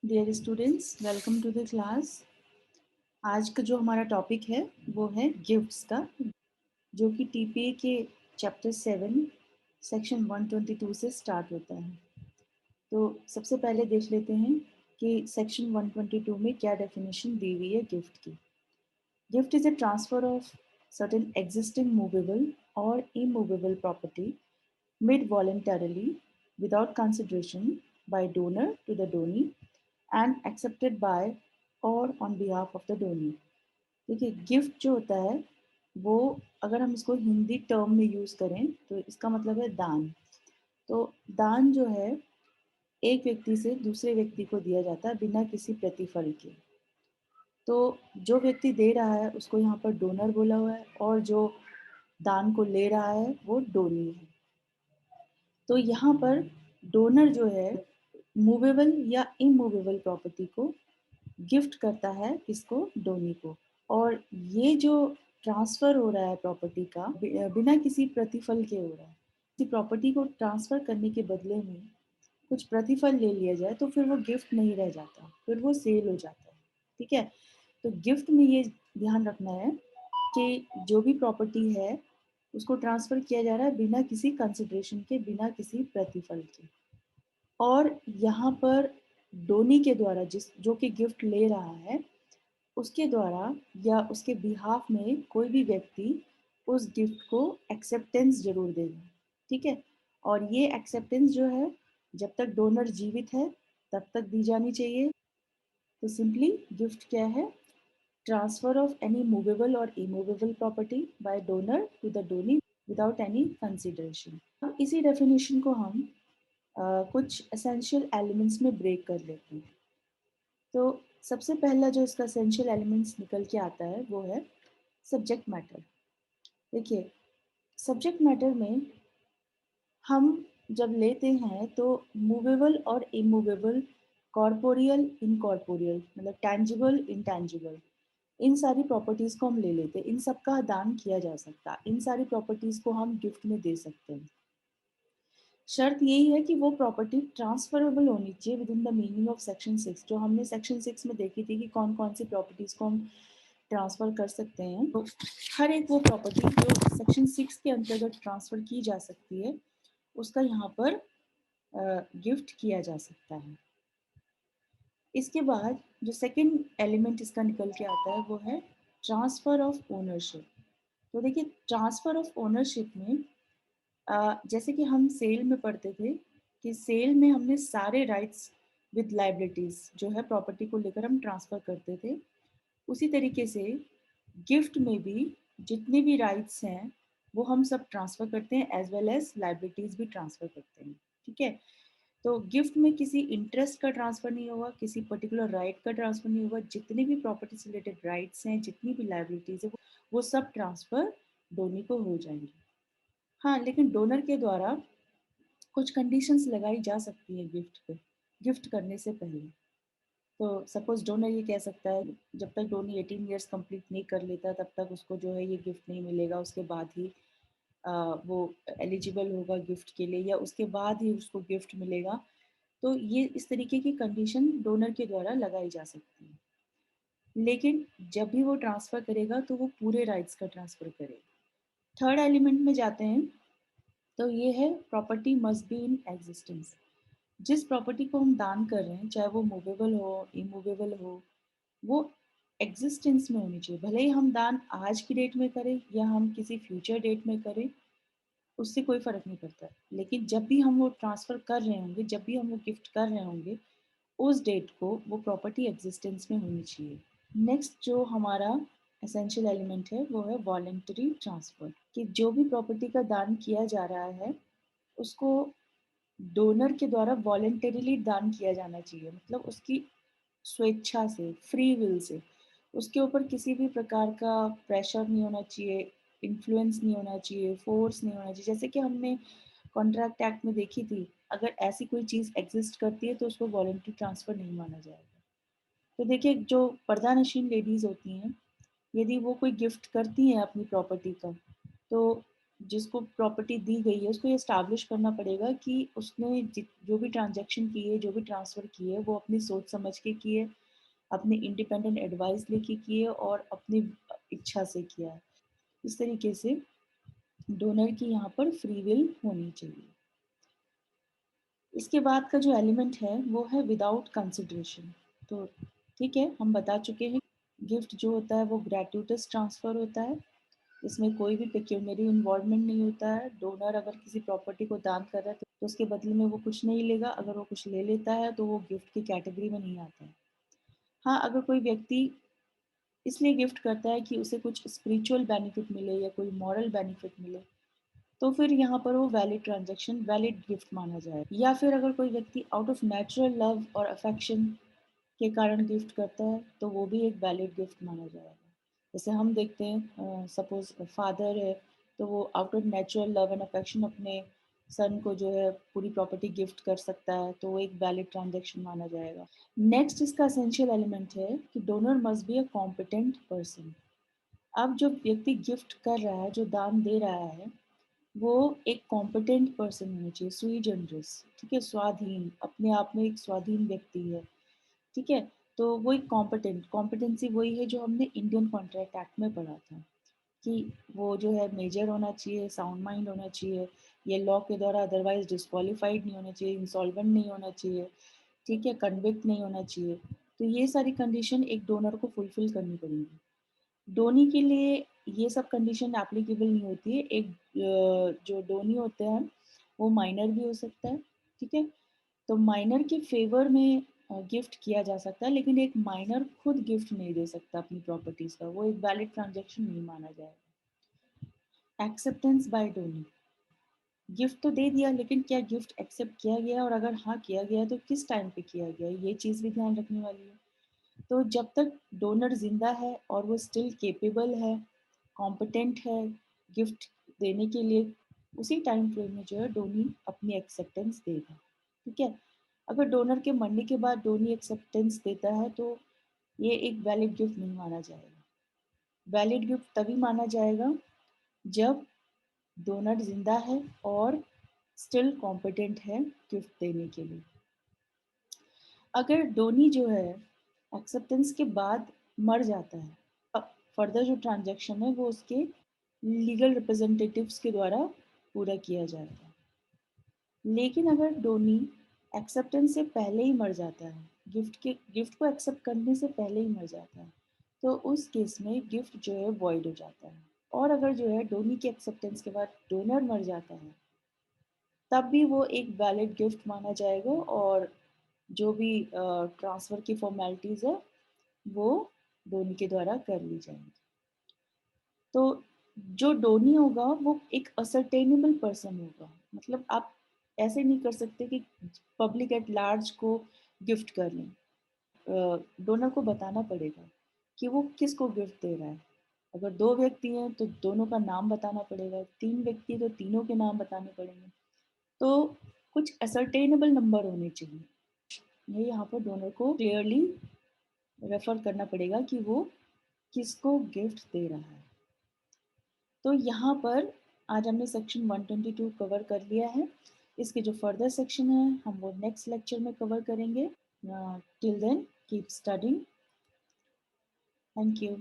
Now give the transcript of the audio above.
Dear students, welcome to the class. आज का जो हमारा टॉपिक है वो है गिफ्ट्स का, जो कि टीपीए के चैप्टर 7 सेक्शन 122 से स्टार्ट होता है। तो सबसे पहले देख लेते हैं कि सेक्शन 122 में क्या डेफिनेशन दी हुई है गिफ्ट की। Gift is a transfer of certain existing movable और immovable property made voluntarily without consideration by donor to the donee and accepted by or on behalf of the donee। देखिए, gift जो होता है वो, अगर हम इसको हिंदी टर्म में यूज़ करें तो इसका मतलब है दान। तो दान जो है एक व्यक्ति से दूसरे व्यक्ति को दिया जाता है बिना किसी प्रतिफल के। तो जो व्यक्ति दे रहा है उसको यहाँ पर डोनर बोला हुआ है और जो दान को ले रहा है वो डोनी है। तो यहाँ पर डोनर जो है मूवेबल या इमूवेबल प्रॉपर्टी को गिफ्ट करता है किसको? डोनी को। और ये जो ट्रांसफर हो रहा है प्रॉपर्टी का बिना किसी प्रतिफल के हो रहा है। किसी प्रॉपर्टी को ट्रांसफर करने के बदले में कुछ प्रतिफल ले लिया जाए तो फिर वो गिफ्ट नहीं रह जाता, फिर वो सेल हो जाता है। ठीक है, तो गिफ्ट में ये ध्यान रखना है कि जो भी प्रॉपर्टी है उसको ट्रांसफर किया जा रहा है बिना किसी कंसिडरेशन के, बिना किसी प्रतिफल के। और यहाँ पर डोनी के द्वारा जो कि गिफ्ट ले रहा है उसके द्वारा या उसके बिहाफ में कोई भी व्यक्ति उस गिफ्ट को एक्सेप्टेंस जरूर देगा। ठीक है, और ये एक्सेप्टेंस जो है जब तक डोनर जीवित है तब तक दी जानी चाहिए। तो सिंपली गिफ्ट क्या है? ट्रांसफर ऑफ एनी मूवेबल और immovable property by donor to the donee without any consideration. अब इसी डेफिनेशन को हम कुछ एसेंशियल एलिमेंट्स में ब्रेक कर लेते हैं। तो सबसे पहला जो इसका एसेंशियल एलिमेंट्स निकल के आता है वो है सब्जेक्ट मैटर। देखिए, सब्जेक्ट मैटर में हम जब लेते हैं तो मूवेबल और इमूवेबल, कॉर्पोरियल इनकॉर्पोरियल, मतलब टैंजिबल इनटैंजिबल, इन सारी प्रॉपर्टीज़ को हम ले लेते हैं। इन सब का दान किया जा सकता है, इन सारी प्रॉपर्टीज़ को हम गिफ्ट में दे सकते हैं। शर्त यही है कि वो प्रॉपर्टी ट्रांसफरेबल होनी चाहिए with in the meaning of section 6, जो हमने सेक्शन 6 में देखी थी कि कौन कौन सी प्रॉपर्टीज़ को हम ट्रांसफ़र कर सकते हैं। तो हर एक वो प्रॉपर्टी जो सेक्शन 6 के अंतर्गत ट्रांसफ़र की जा सकती है उसका यहाँ पर गिफ्ट किया जा सकता है। इसके बाद जो सेकंड एलिमेंट इसका निकल के आता है वो है ट्रांसफ़र ऑफ ओनरशिप। तो देखिए, ट्रांसफ़र ऑफ ओनरशिप में जैसे कि हम सेल में पढ़ते थे कि सेल में हमने सारे राइट्स विद लाइबिलिटीज जो है प्रॉपर्टी को लेकर हम ट्रांसफर करते थे, उसी तरीके से गिफ्ट में भी जितने भी राइट्स हैं वो हम सब ट्रांसफर करते हैं, एज वेल एज लाइबिलिटीज भी ट्रांसफर करते हैं। ठीक है, तो गिफ्ट में किसी इंटरेस्ट का ट्रांसफर नहीं होगा, किसी पर्टिकुलर राइट का ट्रांसफर नहीं होगा। जितने भी प्रॉपर्टी से रिलेटेड राइट्स हैं, जितनी भी लाइबिलिटीज है, वो सब ट्रांसफर दोनों को हो जाएंगे। हाँ, लेकिन डोनर के द्वारा कुछ कंडीशंस लगाई जा सकती है गिफ्ट पे, गिफ्ट करने से पहले। तो सपोज डोनर ये कह सकता है जब तक डोनी 18 ईयर्स कंप्लीट नहीं कर लेता तब तक उसको जो है ये गिफ्ट नहीं मिलेगा, उसके बाद ही वो एलिजिबल होगा गिफ्ट के लिए, या उसके बाद ही उसको गिफ्ट मिलेगा। तो ये इस तरीके की कंडीशन डोनर के द्वारा लगाई जा सकती है। लेकिन जब भी वो ट्रांसफ़र करेगा तो वो पूरे राइट्स का ट्रांसफ़र करेगा। थर्ड एलिमेंट में जाते हैं तो ये है property must be in existence. जिस प्रॉपर्टी को हम दान कर रहे हैं, चाहे वो मूवेबल हो इमूवेबल हो, वो एग्जिस्टेंस में होनी चाहिए। भले ही हम दान आज की डेट में करें या हम किसी फ्यूचर डेट में करें, उससे कोई फ़र्क नहीं पड़ता। लेकिन जब भी हम वो ट्रांसफ़र कर रहे होंगे, जब भी हम वो गिफ्ट कर रहे होंगे, उस डेट को वो प्रॉपर्टी एग्जिस्टेंस में होनी चाहिए। नेक्स्ट जो हमारा एसेंशियल एलिमेंट है वो है वॉलेंटरी ट्रांसफ़र, कि जो भी प्रॉपर्टी का दान किया जा रहा है उसको डोनर के द्वारा वॉलेंटरीली दान किया जाना चाहिए, मतलब उसकी स्वेच्छा से, फ्री विल से। उसके ऊपर किसी भी प्रकार का प्रेशर नहीं होना चाहिए, इन्फ्लुएंस नहीं होना चाहिए, फोर्स नहीं होना चाहिए। जैसे कि हमने कॉन्ट्रैक्ट एक्ट में देखी थी, अगर ऐसी कोई चीज़ एग्जिस्ट करती है तो उसको वॉलेंटरी ट्रांसफ़र नहीं माना जाएगा। तो देखिए, जो पर्दानशीन लेडीज़ होती हैं, यदि वो कोई गिफ्ट करती हैं अपनी प्रॉपर्टी का, तो जिसको प्रॉपर्टी दी गई है उसको ये एस्टैब्लिश करना पड़ेगा कि उसने जो भी ट्रांजैक्शन की है, जो भी ट्रांसफ़र की है, वो अपनी सोच समझ के की है, अपनी इंडिपेंडेंट एडवाइस लेके की है और अपनी इच्छा से किया है। इस तरीके से डोनर की यहाँ पर फ्री विल होनी चाहिए। इसके बाद का जो एलिमेंट है वो है विदाउट कंसिडरेशन। तो ठीक है, हम बता चुके हैं गिफ्ट जो होता है वो ग्रेट्यूटस ट्रांसफ़र होता है। इसमें कोई भी पेक्यूनियरी इन्वॉल्वमेंट नहीं होता है। डोनर अगर किसी प्रॉपर्टी को दान कर रहा है तो उसके बदले में वो कुछ नहीं लेगा। अगर वो कुछ ले लेता है तो वो गिफ्ट की कैटेगरी में नहीं आता है। हाँ, अगर कोई व्यक्ति इसलिए गिफ्ट करता है कि उसे कुछ स्पिरिचुअल बेनिफिट मिले या कोई मॉरल बेनिफिट मिले, तो फिर यहाँ पर वो वैलिड ट्रांजैक्शन, वैलिड गिफ्ट माना जाएगा। या फिर अगर कोई व्यक्ति आउट ऑफ नेचुरल लव और अफेक्शन के कारण गिफ्ट करता है, तो वो भी एक वैलिड गिफ्ट माना जाएगा। जैसे हम देखते हैं, सपोज़ फादर है, तो वो out of natural love and affection अपने सन को जो है पूरी प्रॉपर्टी गिफ्ट कर सकता है, तो वो एक वैलिड ट्रांजैक्शन माना जाएगा। नेक्स्ट इसका एसेंशियल एलिमेंट है कि donor must be a competent person. अब जो व्यक्ति गिफ्ट कर रहा है, जो दान दे रहा है, वो एक कॉम्पिटेंट पर्सन होना चाहिए, सुई जनरस, ठीक है, स्वाधीन, अपने आप में एक स्वाधीन व्यक्ति है, ठीक है। तो वो एक कॉम्पिटेंसी वही है जो हमने इंडियन कॉन्ट्रैक्ट एक्ट में पढ़ा था कि वो जो है मेजर होना चाहिए, साउंड माइंड होना चाहिए, ये लॉ के द्वारा अदरवाइज डिस्क्वालीफाइड नहीं होना चाहिए, इंसॉल्वेंट नहीं होना चाहिए, ठीक है, कन्विक्ट नहीं होना चाहिए। तो ये सारी कंडीशन एक डोनर को फुलफिल करनी पड़ेगी। डोनी के लिए ये सब कंडीशन एप्लीकेबल नहीं होती है। एक जो डोनी होते हैं वो माइनर भी हो सकता है, ठीक है। तो माइनर के फेवर में गिफ्ट किया जा सकता है, लेकिन एक माइनर खुद गिफ्ट नहीं दे सकता अपनी प्रॉपर्टीज का, वो एक वैलिड ट्रांजैक्शन नहीं माना जाएगा। एक्सेप्टेंस बाय डोनी, गिफ्ट तो दे दिया लेकिन क्या गिफ्ट एक्सेप्ट किया गया, और अगर हाँ किया गया तो किस टाइम पे किया गया, ये चीज़ भी ध्यान रखने वाली है। तो जब तक डोनर जिंदा है और वो स्टिल केपेबल है, कॉम्पिटेंट है गिफ्ट देने के लिए, उसी टाइम फ्रेम में जो है डोनी अपनी एक्सेप्टेंस देगा, ठीक है। अगर डोनर के मरने के बाद डोनी एक्सेप्टेंस देता है तो ये एक वैलिड गिफ्ट नहीं माना जाएगा। वैलिड गिफ्ट तभी माना जाएगा जब डोनर जिंदा है और स्टिल कॉम्पिटेंट है गिफ्ट देने के लिए। अगर डोनी जो है एक्सेप्टेंस के बाद मर जाता है, फर्दर जो ट्रांजैक्शन है वो उसके लीगल रिप्रेजेंटेटिव्स के द्वारा पूरा किया जाएगा। लेकिन अगर डोनी एक्सेप्टेंस से पहले ही मर जाता है, गिफ्ट को एक्सेप्ट करने से पहले ही मर जाता है, तो उस केस में गिफ्ट जो है वॉइड हो जाता है। और अगर जो है डोनी के एक्सेप्टेंस के बाद डोनर मर जाता है, तब भी वो एक वैलिड गिफ्ट माना जाएगा और जो भी ट्रांसफ़र की फॉर्मेलिटीज़ है वो डोनी के द्वारा कर ली जाएंगी। तो जो डोनी होगा वो एक असरटेनेबल पर्सन होगा, मतलब आप ऐसे नहीं कर सकते कि पब्लिक एट लार्ज को गिफ्ट कर लें। डोनर को बताना पड़ेगा कि वो किसको गिफ्ट दे रहा है। अगर दो व्यक्ति हैं तो दोनों का नाम बताना पड़ेगा, तीन व्यक्ति तो तीनों के नाम बताने पड़ेंगे। तो कुछ असरटेनेबल नंबर होने चाहिए। ये यहाँ पर डोनर को क्लियरली रेफर करना पड़ेगा कि वो किसको गिफ्ट दे रहा है। तो यहाँ पर आज हमने सेक्शन 122 कवर कर लिया है। इसके जो फर्दर सेक्शन है हम वो नेक्स्ट लेक्चर में कवर करेंगे। Till then keep studying. Thank you.